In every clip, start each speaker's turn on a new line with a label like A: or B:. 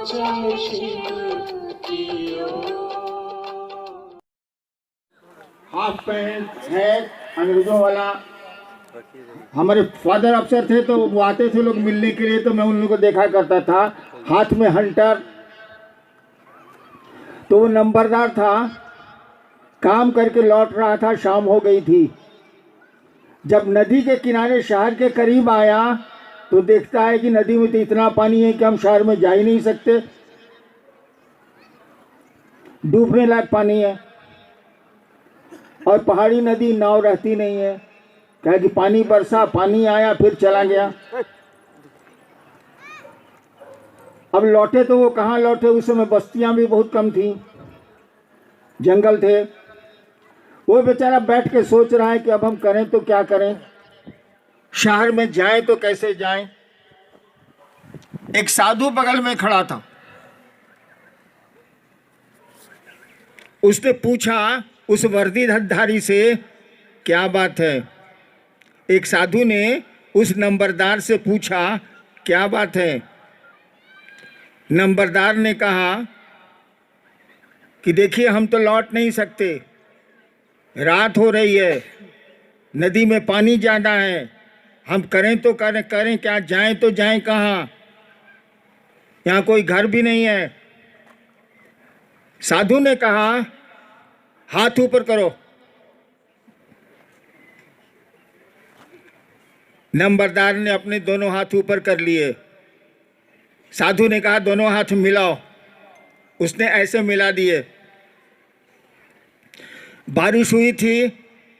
A: चल शिव की ओर।
B: Half pant है अंग्रेजों वाला। हमारे फादर अफसर थे तो वो आते थे लोग मिलने के लिए, तो मैं उन लोगों को देखा करता था, हाथ में हंटर। तो वो नंबरदार था, काम करके लौट रहा था, शाम हो गई थी। जब नदी के किनारे शहर के करीब आया तो देखता है कि नदी में तो इतना पानी है कि हम शहर में जा ही नहीं सकते, डूबने लायक पानी है। और पहाड़ी नदी, नाव रहती नहीं है, क्या कि पानी बरसा, पानी आया फिर चला गया। अब लौटे तो वो कहाँ लौटे, उस समय बस्तियां भी बहुत कम थी, जंगल थे। वो बेचारा बैठ के सोच रहा है कि अब हम करें तो क्या करें, शहर में जाए तो कैसे जाएं। एक साधु बगल में खड़ा था, उसने पूछा उस वर्दीधारी से, क्या बात है। एक साधु ने उस नंबरदार से पूछा, क्या बात है। नंबरदार ने कहा कि देखिए हम तो लौट नहीं सकते, रात हो रही है, नदी में पानी ज़्यादा है, हम करें तो करें क्या, जाएं तो जाएं कहाँ, यहाँ कोई घर भी नहीं है। साधु ने कहा, हाथ ऊपर करो। नंबरदार ने अपने दोनों हाथ ऊपर कर लिए। साधु ने कहा, दोनों हाथ मिलाओ। उसने ऐसे मिला दिए। बारिश हुई थी,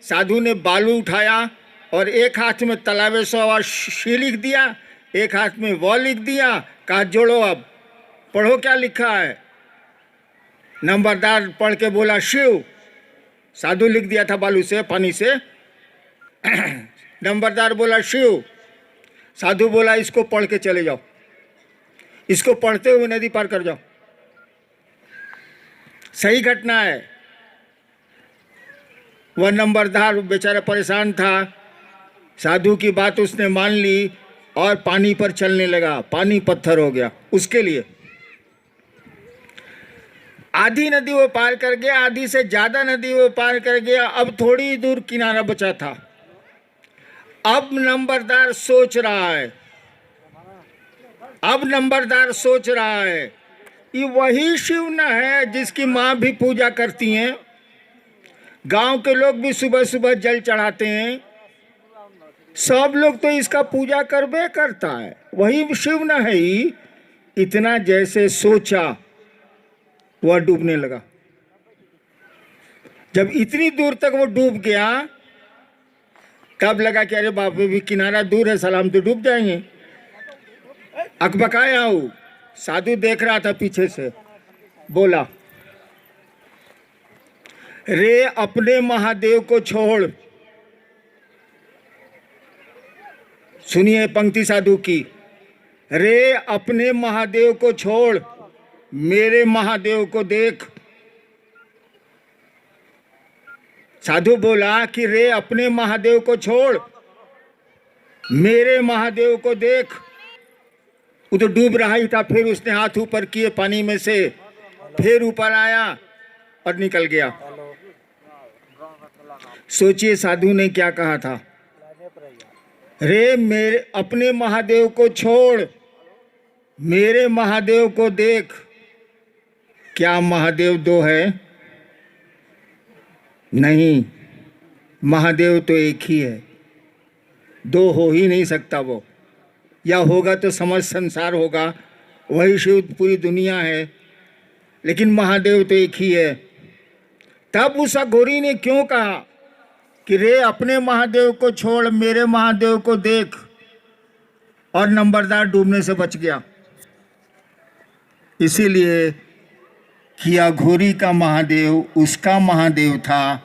B: साधु ने बालू उठाया और एक हाथ में तलावेश्वर शी लिख दिया, एक हाथ में वो लिख दिया। कहा, जोड़ो अब, पढ़ो क्या लिखा है। नंबरदार पढ़ के बोला, शिव। साधु लिख दिया था बालू से, पानी से। नंबरदार बोला, शिव। साधु बोला, इसको पढ़ के चले जाओ, इसको पढ़ते हुए नदी पार कर जाओ। सही घटना है। वह नंबरदार बेचारा परेशान था, साधु की बात उसने मान ली और पानी पर चलने लगा। पानी पत्थर हो गया उसके लिए। आधी नदी वो पार कर गया, आधी से ज़्यादा नदी वो पार कर गया। अब थोड़ी दूर किनारा बचा था। अब नंबरदार सोच रहा है, ये वही शिव न है जिसकी माँ भी पूजा करती हैं, गांव के लोग भी सुबह सुबह जल चढ़ाते हैं, सब लोग तो इसका पूजा करबे करता है, वही शिव न है ही। इतना जैसे सोचा वह डूबने लगा। जब इतनी दूर तक वो डूब गया तब लगा कि अरे बाप रे, भी किनारा दूर है, सलाम तो डूब जाएंगे। अकबकाया हूँ। साधु देख रहा था पीछे से, बोला, रे अपने महादेव को छोड़। सुनिए पंक्ति साधु की, रे अपने महादेव को छोड़, मेरे महादेव को देख। साधु बोला कि रे अपने महादेव को छोड़, मेरे महादेव को देख। वो तो डूब रहा ही था, फिर उसने हाथ ऊपर किए पानी में से, फिर ऊपर आया और निकल गया। सोचिए साधु ने क्या कहा था, रे मेरे अपने महादेव को छोड़, मेरे महादेव को देख। क्या महादेव दो है? नहीं, महादेव तो एक ही है, दो हो ही नहीं सकता वो। या होगा तो समस्त संसार होगा, वही शिव पूरी दुनिया है, लेकिन महादेव तो एक ही है। तब उस अघोरी ने क्यों कहा कि रे अपने महादेव को छोड़, मेरे महादेव को देख, और नंबरदार डूबने से बच गया। इसीलिए कि अघोरी का महादेव उसका महादेव था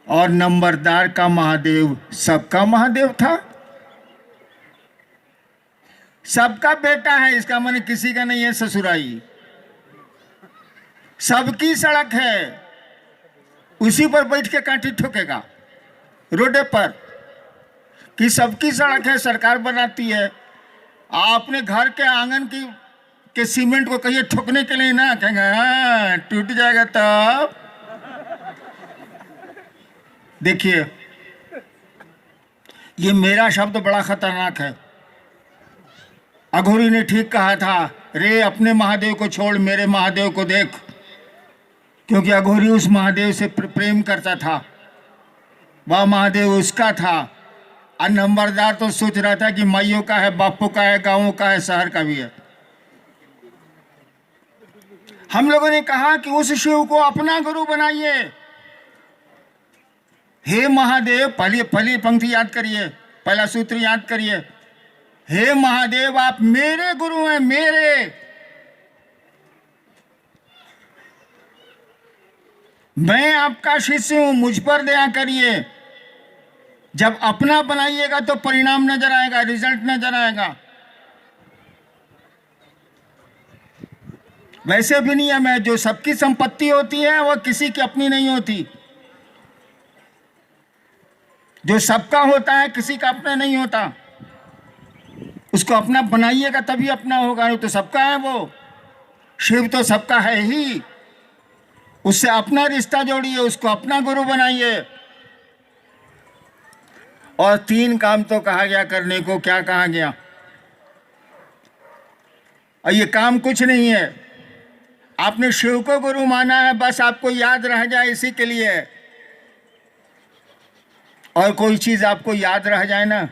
B: और नंबरदार का महादेव सबका महादेव था। सबका बेटा है, इसका माने किसी का नहीं है ससुराई। सबकी सड़क है, उसी पर बैठ के कांटी ठोकेगा रोडे पर, कि सबकी सड़क है, सरकार बनाती है। अपने घर के आंगन की कि सीमेंट को कहिए ठोकने के लिए ना, कहेंगे हाँ टूट जाएगा तब। देखिए ये मेरा शब्द बड़ा खतरनाक है। अघोरी ने ठीक कहा था, रे अपने महादेव को छोड़ मेरे महादेव को देख, क्योंकि अघोरी उस महादेव से प्रेम करता था, वह महादेव उसका था। और नंबरदार तो सोच रहा था कि माइयों का है, बापू का है, गांवों का है, शहर का भी है। हम लोगों ने कहा कि उस शिव को अपना गुरु बनाइए। हे महादेव, पहली पंक्ति याद करिए, पहला सूत्र याद करिए, हे महादेव आप मेरे गुरु हैं, मेरे। मैं आपका शिष्य हूं, मुझ पर दया करिए। जब अपना बनाइएगा तो परिणाम नजर आएगा, रिजल्ट नजर आएगा। वैसे भी नियम है, जो सबकी संपत्ति होती है वह किसी की अपनी नहीं होती। जो सबका होता है किसी का अपना नहीं होता। उसको अपना बनाइएगा तभी अपना होगा, नहीं तो सबका है वो। शिव तो सबका है ही, उससे अपना रिश्ता जोड़िए, उसको अपना गुरु बनाइए। और 3 काम तो कहा गया करने को। क्या कहा गया? और ये काम कुछ नहीं है, आपने शिव को गुरु माना है, बस आपको याद रह जाए इसी के लिए। और कोई चीज आपको याद रह जाए ना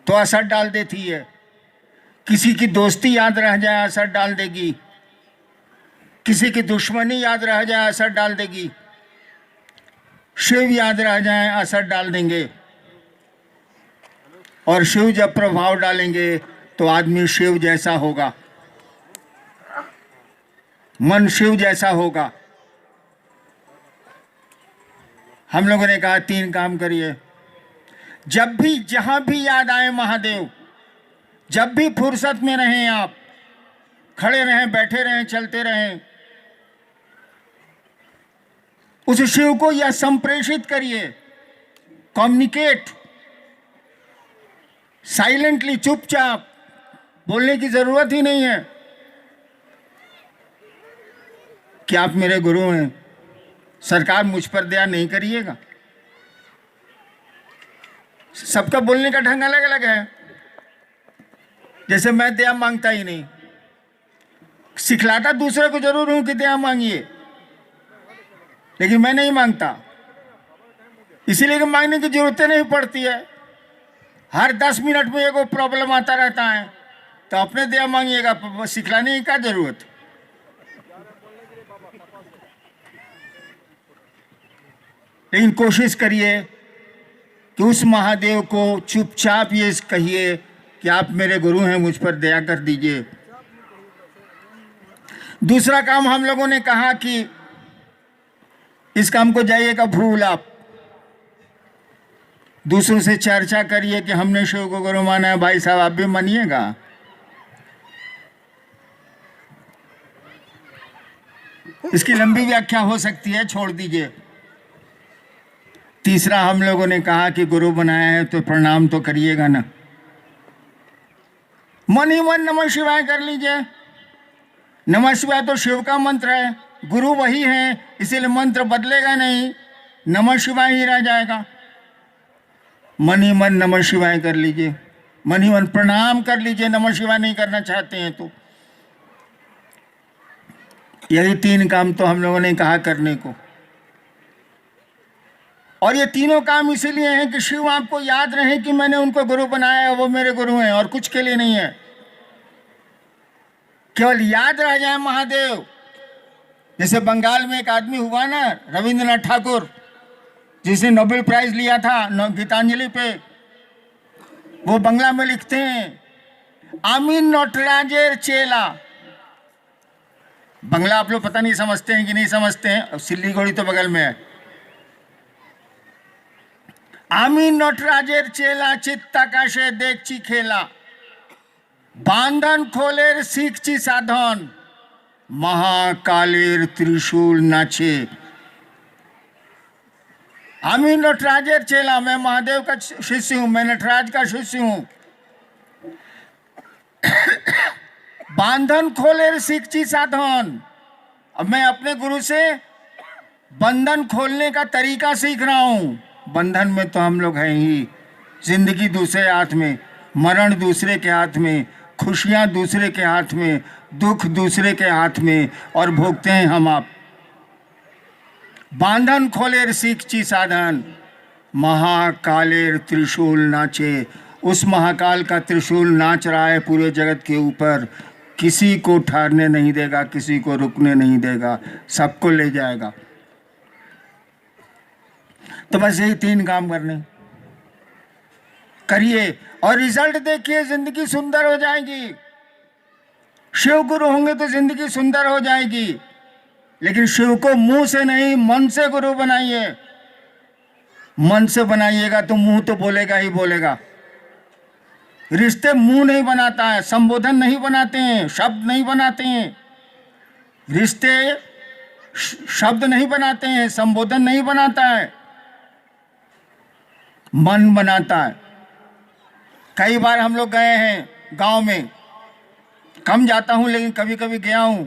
B: तो असर डाल देती है। किसी की दोस्ती याद रह जाए असर डाल देगी, किसी की दुश्मनी याद रह जाए असर डाल देगी, शिव याद रह जाए असर डाल देंगे। और शिव जब प्रभाव डालेंगे तो आदमी शिव जैसा होगा, मन शिव जैसा होगा। हम लोगों ने कहा 3 काम करिए। जब भी जहां भी याद आए महादेव, जब भी फुर्सत में रहें, आप खड़े रहें, बैठे रहें, चलते रहें, उस शिव को यह संप्रेषित करिए। कम्युनिकेट साइलेंटली, चुपचाप, बोलने की जरूरत ही नहीं है कि आप मेरे गुरु हैं, सरकार मुझ पर दया नहीं करिएगा। सबका बोलने का ढंग अलग अलग है। जैसे मैं दया मांगता ही नहीं, सिखलाता दूसरे को जरूर हूं कि दया मांगिए, लेकिन मैं नहीं मांगता, इसीलिए कि मांगने की जरूरत नहीं पड़ती है। हर 10 मिनट में एक प्रॉब्लम आता रहता है, तो अपने दया मांगिएगा, सिखलाने की क्या जरूरत। लेकिन कोशिश करिए कि उस महादेव को चुपचाप ये कहिए कि आप मेरे गुरु हैं, मुझ पर दया कर दीजिए। दूसरा काम हम लोगों ने कहा कि इस काम को जाइएगा भूल, आप दूसरों से चर्चा करिए कि हमने शिव को गुरु माना है, भाई साहब आप भी मानिएगा। इसकी लंबी व्याख्या हो सकती है, छोड़ दीजिए। तीसरा हम लोगों ने कहा कि गुरु बनाया है तो प्रणाम तो करिएगा ना, मन ही मन नमः शिवाय कर लीजिए। नमः शिवाय तो शिव का मंत्र है, गुरु वही है, इसीलिए मंत्र बदलेगा नहीं, नमः शिवाय ही रह जाएगा। मन ही मन नमः शिवाय कर लीजिए, मन ही मन प्रणाम कर लीजिए। नमः शिवाय नहीं करना चाहते हैं तो यही 3 काम तो हम लोगों ने कहा करने को। और ये तीनों काम इसीलिए हैं कि शिव आपको याद रहे कि मैंने उनको गुरु बनाया है, वो मेरे गुरु हैं, और कुछ के लिए नहीं है। केवल याद रह जाए महादेव। जैसे बंगाल में एक आदमी हुआ ना, रविंद्रनाथ ठाकुर, जिसने नोबेल प्राइज लिया था गीतांजलि पे, वो बंगला में लिखते हैं, आमीन नटराजेर चेला। बंगला आप लोग पता नहीं समझते हैं कि नहीं समझते हैं, सिल्लीगुड़ी तो बगल में है। आमी नटराजेर चेला चित्त आकाशे देखची खेला, बांधन खोलेर शिखची साधन, महाकालेर त्रिशूल नाचे। आमी नटराजेर चेला, मैं महादेव का शिष्य हूं, मैं नटराज का शिष्य हूं। बांधन खोले सीखची साधन। अब मैं अपने गुरु से बंधन खोलने का तरीका सीख रहा हूं। बंधन में तो हम लोग हैं ही, जिंदगी दूसरे हाथ में, मरण दूसरे के हाथ में, खुशियां दूसरे के हाथ में, दुख दूसरे के हाथ में, और भोगते हैं हम आप। बांधन खोलेर सीखची साधन, महाकालेर त्रिशूल नाचे। उस महाकाल का त्रिशूल नाच रहा है पूरे जगत के ऊपर, किसी को ठहरने नहीं देगा, किसी को रुकने नहीं देगा, सबको ले जाएगा। तो बस यही 3 काम करने करिए और रिजल्ट देखिए, जिंदगी सुंदर हो जाएगी। शिव गुरु होंगे तो जिंदगी सुंदर हो जाएगी, लेकिन शिव को मुंह से नहीं, मन से गुरु बनाइए। मन से बनाइएगा तो मुंह तो बोलेगा ही बोलेगा। रिश्ते मुंह नहीं बनाता है, संबोधन नहीं बनाते हैं, शब्द नहीं बनाते हैं। रिश्ते शब्द नहीं बनाते हैं, संबोधन नहीं बनाता है, मन बनाता है। कई बार हम लोग गए हैं गांव में, कम जाता हूं लेकिन कभी कभी गया हूं।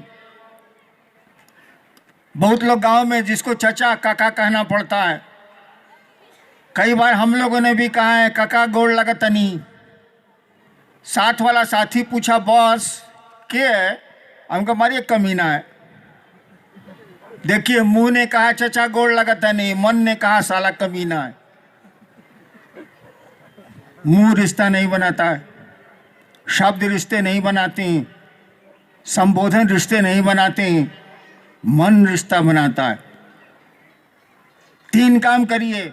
B: बहुत लोग गांव में जिसको चचा काका कहना पड़ता है। कई बार हम लोगों ने भी कहा है काका गोड़ लगा तनी। साथ वाला साथी पूछा बॉस क्या है, हमको मारिए कमीना है। देखिए, मुंह ने कहा चचा गोड़ लगा तनी, मन ने कहा साला कमीना है। मुंह रिश्ता नहीं बनाता है, शब्द रिश्ते नहीं बनाते हैं, संबोधन रिश्ते नहीं बनाते हैं, मन रिश्ता बनाता है। 3 काम करिए,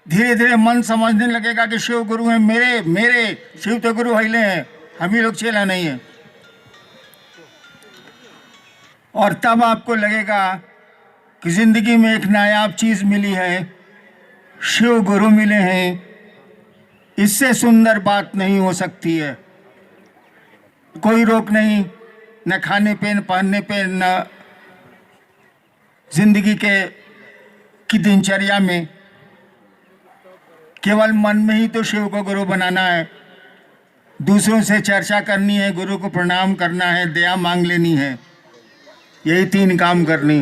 B: धीरे धीरे मन समझने लगेगा कि शिव गुरु हैं मेरे। मेरे शिव तो गुरु हिले हैं, हम ही लोग चेला नहीं है। और तब आपको लगेगा कि जिंदगी में एक नायाब चीज मिली है, शिव गुरु मिले हैं। इससे सुंदर बात नहीं हो सकती है। कोई रोक नहीं, न खाने पे, न पहनने पे, न जिंदगी की दिनचर्या में। केवल मन में ही तो शिव को गुरु बनाना है। दूसरों से चर्चा करनी है, गुरु को प्रणाम करना है, दया मांग लेनी है। यही 3 काम करनी।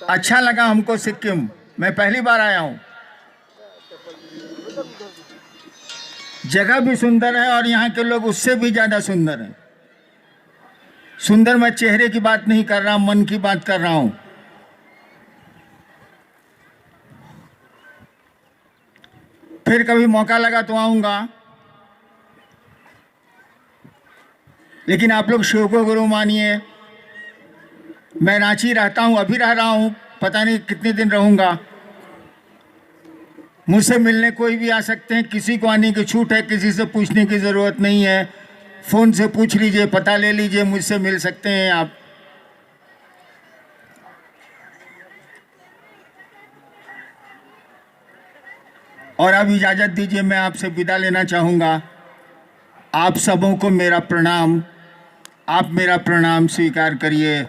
B: अच्छा लगा हमको सिक्किम, मैं पहली बार आया हूँ। जगह भी सुंदर है और यहाँ के लोग उससे भी ज़्यादा सुंदर हैं। सुंदर मैं चेहरे की बात नहीं कर रहा, मन की बात कर रहा हूँ। फिर कभी मौका लगा तो आऊँगा, लेकिन आप लोग शिव को गुरु मानिए। मैं रांची रहता हूँ, अभी रह रहा हूँ, पता नहीं कितने दिन रहूँगा। मुझसे मिलने कोई भी आ सकते हैं, किसी को आने की छूट है, किसी से पूछने की ज़रूरत नहीं है। फ़ोन से पूछ लीजिए, पता ले लीजिए, मुझसे मिल सकते हैं आप। और अब इजाज़त दीजिए, मैं आपसे विदा लेना चाहूँगा। आप सबों को मेरा प्रणाम, आप मेरा प्रणाम स्वीकार करिए।